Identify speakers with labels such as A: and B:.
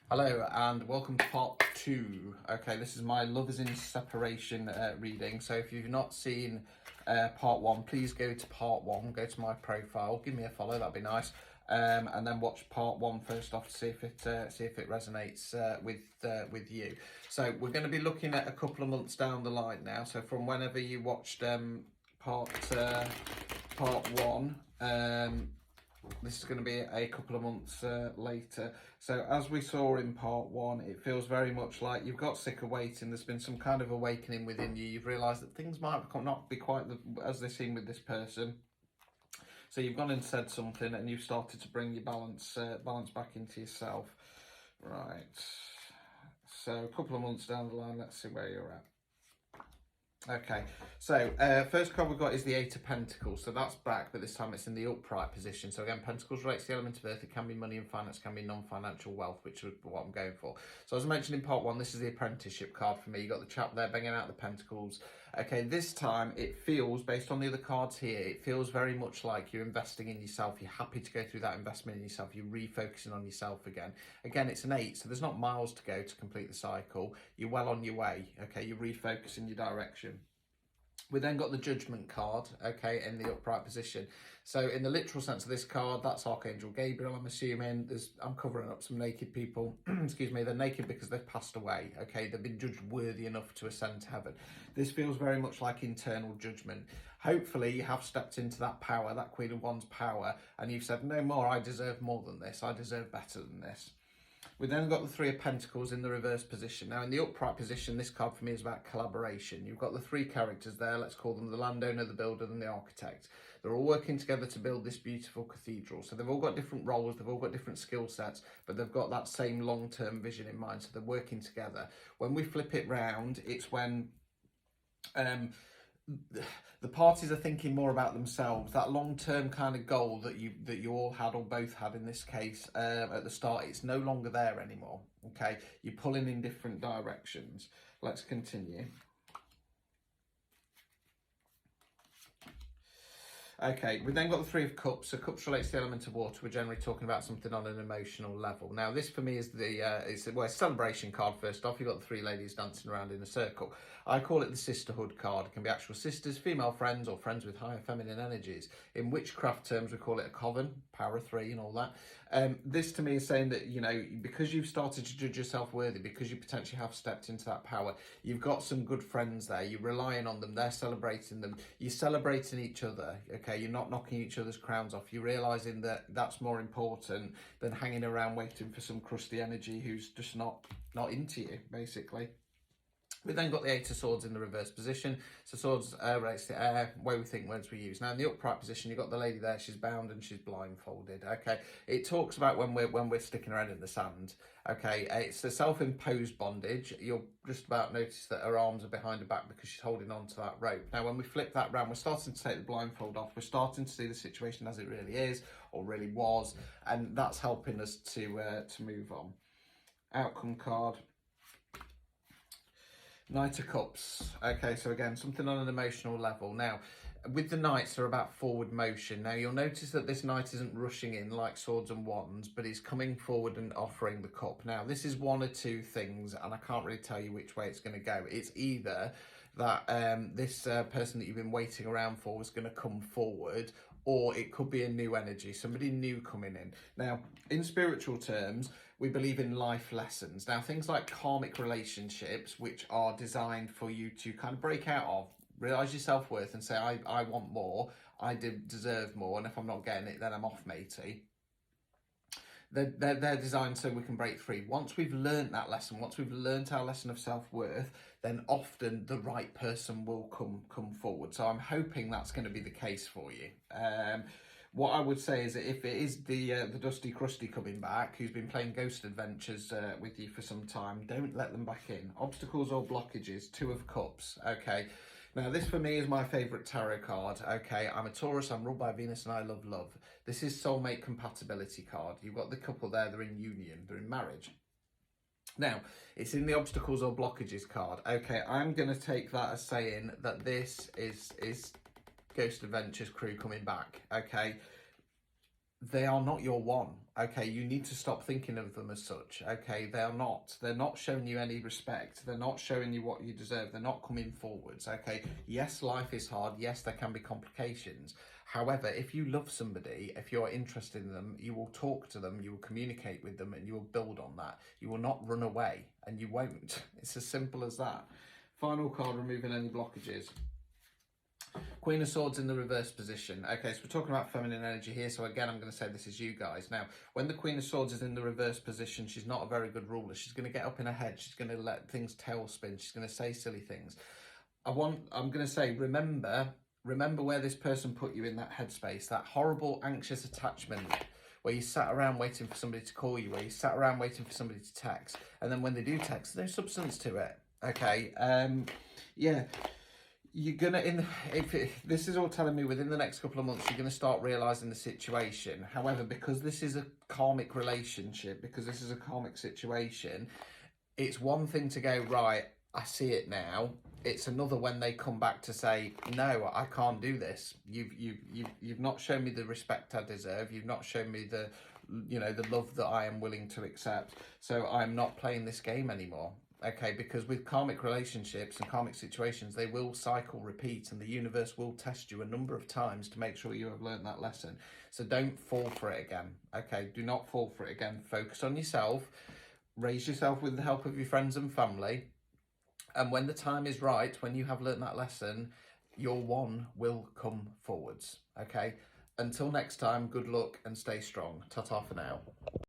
A: Hello and welcome to part 2. Okay, this is my Love is in Separation reading. So if you've not seen part 1, please go to part 1, go to my profile, give me a follow, that'd be nice. And then watch part 1 first off to see if it resonates with you. So we're going to be looking at a couple of months down the line now. So from whenever you watched part 1, this is going to be a couple of months later. So as we saw in part 1, it feels very much like you've got sick of waiting. There's been some kind of awakening within you. You've realised that things might not be quite as they seem with this person. So you've gone and said something, and you've started to bring your balance back into yourself. Right. So a couple of months down the line, let's see where you're at. Okay, so first card we've got is the Eight of Pentacles. So that's back, but this time it's in the upright position. So again, Pentacles relates to the element of earth. It can be money and finance, can be non-financial wealth, which is what I'm going for. So as I mentioned in part 1, this is the apprenticeship card for me. You got the chap there banging out the Pentacles. Okay, this time it feels, based on the other cards here, it feels very much like you're investing in yourself. You're happy to go through that investment in yourself. You're refocusing on yourself again. Again, it's an 8, so there's not miles to go to complete the cycle. You're well on your way. Okay, you're refocusing your direction. We then got the Judgment card, okay, in the upright position. So in the literal sense of this card, that's Archangel Gabriel, I'm assuming. I'm covering up some naked people. Excuse me, they're naked because they've passed away, okay? They've been judged worthy enough to ascend to heaven. This feels very much like internal judgment. Hopefully you have stepped into that power, that Queen of Wands power, and you've said, no more, I deserve more than this. I deserve better than this. We then got the Three of Pentacles in the reverse position. Now, in the upright position, this card for me is about collaboration. You've got the 3 characters there. Let's call them the landowner, the builder, and the architect. They're all working together to build this beautiful cathedral. So they've all got different roles. They've all got different skill sets, but they've got that same long-term vision in mind. So they're working together. When we flip it round, it's when the parties are thinking more about themselves. That long-term kind of goal that you all had, or both had in this case, at the start, it's no longer there anymore. Okay, you're pulling in different directions. Let's continue. Okay, we then got the Three of Cups. So Cups relates to the element of water. We're generally talking about something on an emotional level. Now, this for me is the it's a celebration card. First off, you've got the 3 ladies dancing around in a circle. I call it the sisterhood card. It can be actual sisters, female friends, or friends with higher feminine energies. In witchcraft terms, we call it a coven, power of 3 and all that. This to me is saying that, you know, because you've started to judge yourself worthy, because you potentially have stepped into that power, you've got some good friends there. You're relying on them. They're celebrating them. You're celebrating each other. Okay, you're not knocking each other's crowns off. You're realising that that's more important than hanging around waiting for some crusty energy who's just not into you, basically. We then got the Eight of Swords in the reverse position. So swords relates to air, way we think, words we use. Now in the upright position, you've got the lady there. She's bound and she's blindfolded. Okay, it talks about when we're sticking around in the sand. Okay, it's a self-imposed bondage. You'll just about notice that her arms are behind her back because she's holding on to that rope. Now when we flip that round, we're starting to take the blindfold off. We're starting to see the situation as it really is, or really was, and that's helping us to move on. Outcome card. Knight of Cups. Okay, so again, something on an emotional level. Now, with the Knights, they're about forward motion. Now, you'll notice that this Knight isn't rushing in like Swords and Wands, but he's coming forward and offering the cup. Now, this is one or two things, and I can't really tell you which way it's going to go. It's either that this person that you've been waiting around for is going to come forward, or it could be a new energy, somebody new coming in. Now, in spiritual terms, we believe in life lessons. Now, things like karmic relationships, which are designed for you to kind of break out of, realise your self-worth and say, I want more, I deserve more, and if I'm not getting it, then I'm off, matey. They're designed so we can break free. Once we've learned that lesson, once we've learned our lesson of self-worth, then often the right person will come forward. So I'm hoping that's going to be the case for you. What I would say is that if it is the Dusty Crusty coming back, who's been playing Ghost Adventures with you for some time, don't let them back in. Obstacles or blockages, 2 of Cups, okay. Now, this for me is my favourite tarot card, okay. I'm a Taurus, I'm ruled by Venus, and I love love. This is soulmate compatibility card. You've got the couple there, they're in union, they're in marriage. Now, it's in the obstacles or blockages card. Okay, I'm going to take that as saying that this is Ghost Adventures crew coming back, okay? they are not your one. Okay, you need to stop thinking of them as such. Okay, they are not. They're not showing you any respect. They're not showing you what you deserve. They're not coming forwards. Okay, yes, life is hard. Yes, there can be complications. However, if you love somebody, if you're interested in them, you will talk to them, you will communicate with them, and you will build on that. You will not run away, and you won't. It's as simple as that. Final card, removing any blockages. Queen of Swords in the reverse position. Okay, so we're talking about feminine energy here. So again, I'm going to say this is you guys. Now, when the Queen of Swords is in the reverse position, she's not a very good ruler. She's going to get up in her head. She's going to let things tailspin. She's going to say silly things. I'm going to say, remember where this person put you in that headspace, that horrible anxious attachment where you sat around waiting for somebody to call you, where you sat around waiting for somebody to text. And then when they do text, there's no substance to it. Okay. Yeah. You're gonna this is all telling me within the next couple of months you're gonna start realizing the situation. However, because this is a karmic relationship, because this is a karmic situation, it's one thing to go, right, I see it now. It's another when they come back to say, no, I can't do this. You've not shown me the respect I deserve. You've not shown me the love that I am willing to accept. So I'm not playing this game anymore. Okay, because with karmic relationships and karmic situations, they will cycle, repeat, and the universe will test you a number of times to make sure you have learned that lesson. So don't fall for it again. Okay, do not fall for it again. Focus on yourself. Raise yourself with the help of your friends and family. And when the time is right, when you have learned that lesson, your one will come forwards. Okay, until next time, good luck and stay strong. Ta-ta for now.